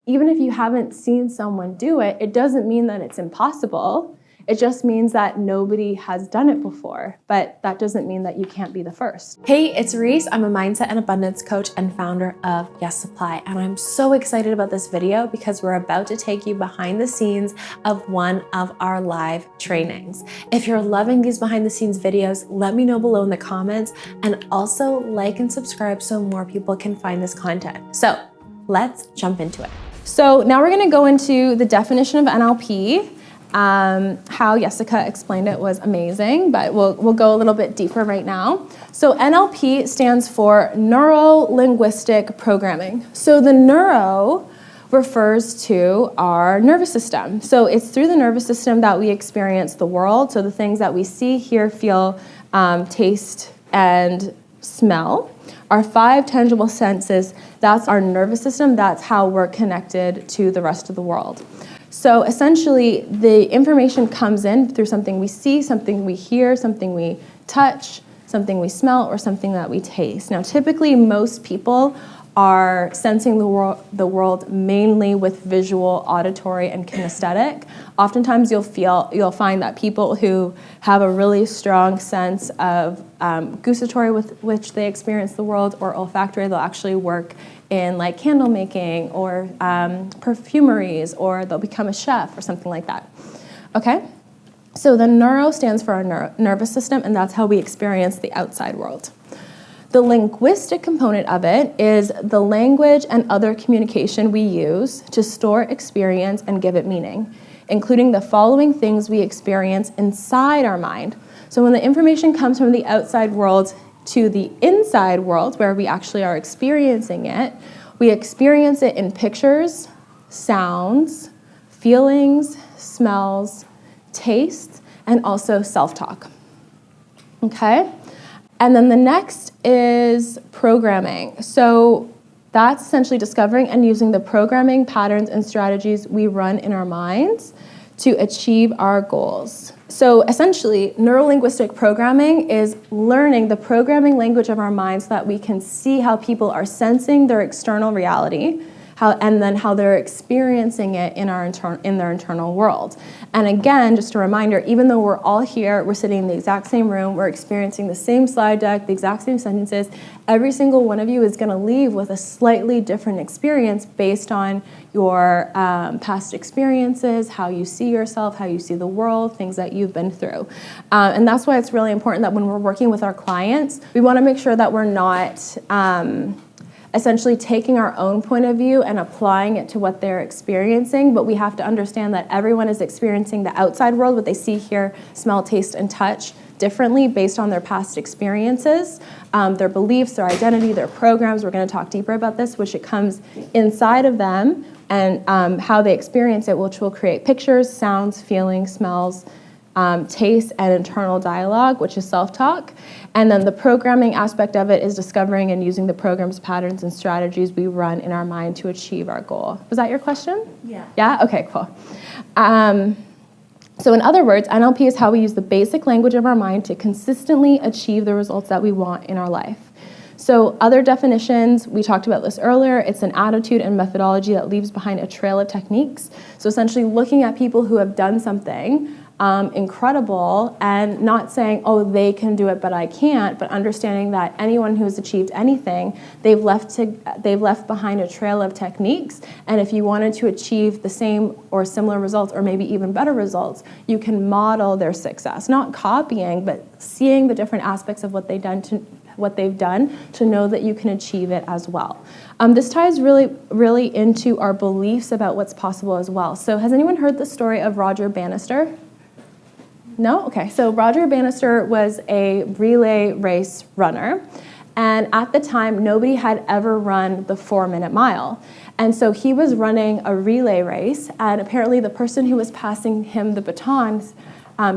even if you haven't seen someone do it, it doesn't mean that it's impossible. It just means that nobody has done it before, but that doesn't mean that you can't be the first. Hey, it's Reese. I'm a mindset and abundance coach and founder of Yes Supply, and I'm so excited about this video because we're about to take you behind the scenes of one of our live trainings. If you're loving these behind the scenes videos, let me know below in the comments, and also like and subscribe so more people can find this content. So let's jump into it. So now we're gonna go into the definition of NLP. How Jessica explained it was amazing, but we'll go a little bit deeper right now. So NLP stands for Neuro-Linguistic Programming. So the neuro refers to our nervous system. So it's through the nervous system that we experience the world. So the things that we see, hear, feel, taste, and smell. Our 5 tangible senses, that's our nervous system. That's how we're connected to the rest of the world. So essentially, the information comes in through something we see, something we hear, something we touch, something we smell, or something that we taste. Now, typically, most people are sensing the world mainly with visual, auditory, and kinesthetic. Oftentimes, you'll find that people who have a really strong sense of gustatory with which they experience the world, or olfactory, they'll actually work in like candle making or perfumeries, or they'll become a chef or something like that. Okay? So the neuro stands for our nervous system, and that's how we experience the outside world. The linguistic component of it is the language and other communication we use to store experience and give it meaning, including the following things we experience inside our mind. So when the information comes from the outside world to the inside world, where we actually are experiencing it, we experience it in pictures, sounds, feelings, smells, tastes, and also self-talk. Okay? And then the next is programming. So that's essentially discovering and using the programming patterns and strategies we run in our minds to achieve our goals. So essentially, neuro-linguistic programming is learning the programming language of our minds so that we can see how people are sensing their external reality, and then how they're experiencing it in their internal world. And again, just a reminder, even though we're all here, we're sitting in the exact same room, we're experiencing the same slide deck, the exact same sentences, every single one of you is gonna leave with a slightly different experience based on your past experiences, how you see yourself, how you see the world, things that you've been through. And that's why it's really important that when we're working with our clients, we wanna make sure that we're not essentially taking our own point of view and applying it to what they're experiencing, but we have to understand that everyone is experiencing the outside world, what they see, hear, smell, taste, and touch differently based on their past experiences, their beliefs, their identity, their programs. We're going to talk deeper about this, which it comes inside of them, and how they experience it, which will create pictures, sounds, feelings, smells, taste, and internal dialogue, which is self-talk. And then the programming aspect of it is discovering and using the programs, patterns, and strategies we run in our mind to achieve our goal. Was that your question? Yeah. Yeah? Okay, cool. So in other words, NLP is how we use the basic language of our mind to consistently achieve the results that we want in our life. So other definitions, we talked about this earlier, it's an attitude and methodology that leaves behind a trail of techniques. So essentially looking at people who have done something incredible and not saying, oh, they can do it, but I can't, but understanding that anyone who's achieved anything, they've left behind a trail of techniques. And if you wanted to achieve the same or similar results, or maybe even better results, you can model their success, not copying, but seeing the different aspects of what they've done to know that you can achieve it as well. This ties really into our beliefs about what's possible as well. So has anyone heard the story of Roger Bannister? No? Okay, so Roger Bannister was a relay race runner, and at the time, nobody had ever run the 4-minute mile. And so he was running a relay race, and apparently the person who was passing him the batons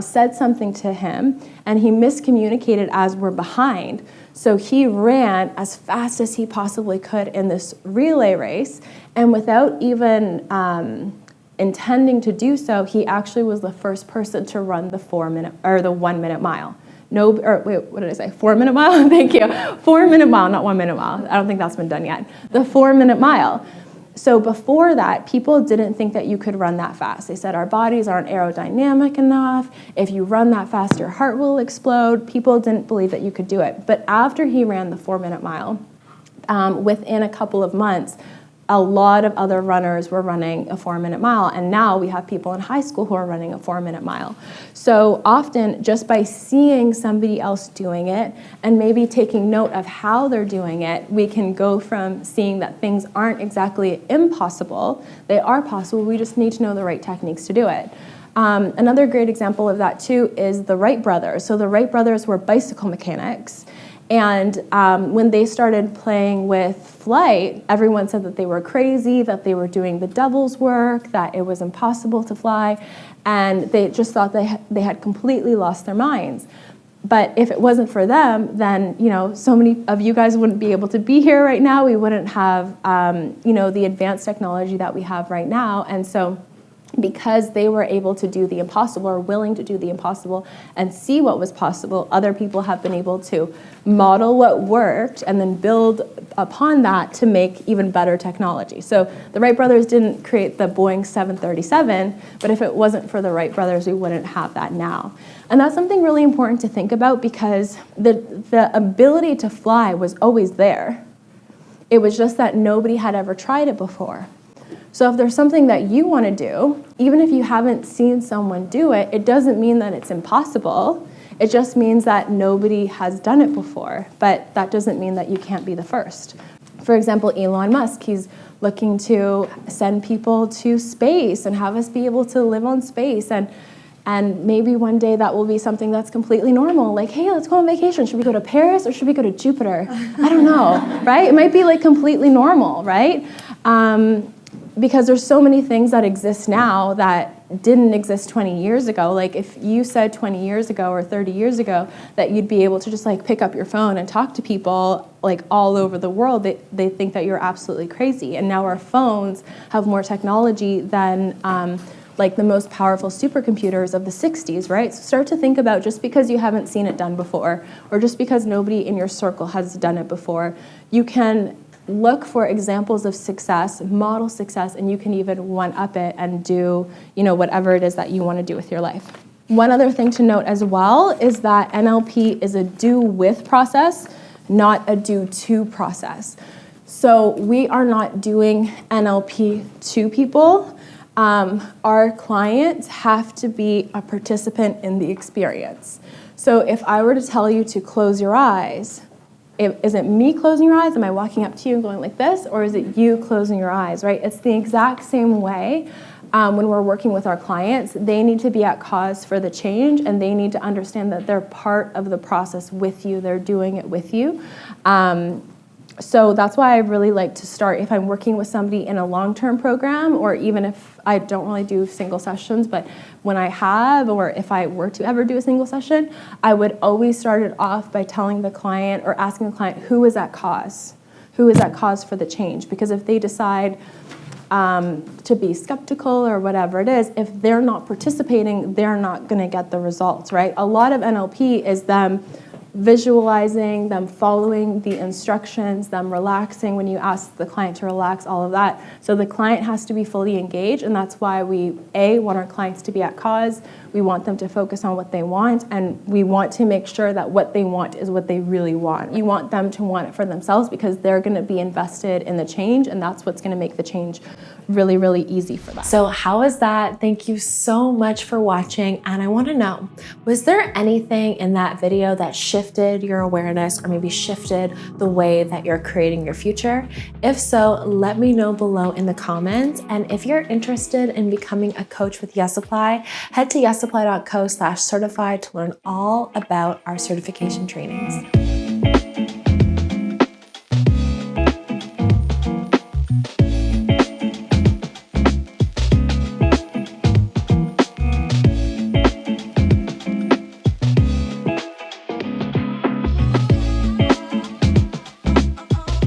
said something to him, and he miscommunicated as we're behind. So he ran as fast as he possibly could in this relay race, and without even intending to do so, he actually was the first person to run the 1 minute mile. Wait, what did I say? 4-minute mile? Thank you. 4-minute mile, not 1 minute mile. I don't think that's been done yet. The 4-minute mile. So before that, people didn't think that you could run that fast. They said our bodies aren't aerodynamic enough. If you run that fast, your heart will explode. People didn't believe that you could do it. But after he ran the 4-minute mile, within a couple of months, a lot of other runners were running a 4-minute mile, and now we have people in high school who are running a 4-minute mile. So often, just by seeing somebody else doing it and maybe taking note of how they're doing it, we can go from seeing that things aren't exactly impossible. They are possible. We just need to know the right techniques to do it. Another great example of that too is the Wright brothers. So the Wright brothers were bicycle mechanics. And when they started playing with flight, everyone said that they were crazy, that they were doing the devil's work, that it was impossible to fly, and they just thought they had completely lost their minds. But if it wasn't for them, then so many of you guys wouldn't be able to be here right now. We wouldn't have the advanced technology that we have right now, and so because they were able to do the impossible or willing to do the impossible and see what was possible, other people have been able to model what worked and then build upon that to make even better technology. So the Wright brothers didn't create the Boeing 737, but if it wasn't for the Wright brothers, we wouldn't have that now. And that's something really important to think about because the ability to fly was always there. It was just that nobody had ever tried it before. So if there's something that you want to do, even if you haven't seen someone do it, it doesn't mean that it's impossible. It just means that nobody has done it before, but that doesn't mean that you can't be the first. For example, Elon Musk, he's looking to send people to space and have us be able to live on space, and maybe one day that will be something that's completely normal. Like, hey, let's go on vacation. Should we go to Paris or should we go to Jupiter? I don't know, right? It might be like completely normal, right? Because there's so many things that exist now that didn't exist 20 years ago. Like if you said 20 years ago or 30 years ago that you'd be able to just like pick up your phone and talk to people like all over the world, they think that you're absolutely crazy. And now our phones have more technology than like the most powerful supercomputers of the 60s, right? So start to think about, just because you haven't seen it done before, or just because nobody in your circle has done it before, you can look for examples of success, model success, and you can even one-up it and do, whatever it is that you want to do with your life. One other thing to note as well is that NLP is a do-with process, not a do-to process. So we are not doing NLP to people. Our clients have to be a participant in the experience. So if I were to tell you to close your eyes, is it me closing your eyes? Am I walking up to you and going like this? Or is it you closing your eyes, right? It's the exact same way when we're working with our clients. They need to be at cause for the change, and they need to understand that they're part of the process with you. They're doing it with you. So that's why I really like to start, if I'm working with somebody in a long-term program, or even if I don't really do single sessions, but when I have, or if I were to ever do a single session, I would always start it off by telling the client or asking the client, who is at cause? Who is at cause for the change? Because if they decide to be skeptical or whatever it is, if they're not participating, they're not going to get the results, right? A lot of NLP is them visualizing, them following the instructions, them relaxing when you ask the client to relax, all of that. So the client has to be fully engaged, and that's why we, want our clients to be at cause. We want them to focus on what they want, and we want to make sure that what they want is what they really want. You want them to want it for themselves because they're going to be invested in the change, and that's what's going to make the change really, really easy for them. So how was that? Thank you so much for watching. And I want to know, was there anything in that video that shifted your awareness or maybe shifted the way that you're creating your future? If so, let me know below in the comments. And if you're interested in becoming a coach with YesApply, head to yesapply.co/certified to learn all about our certification trainings.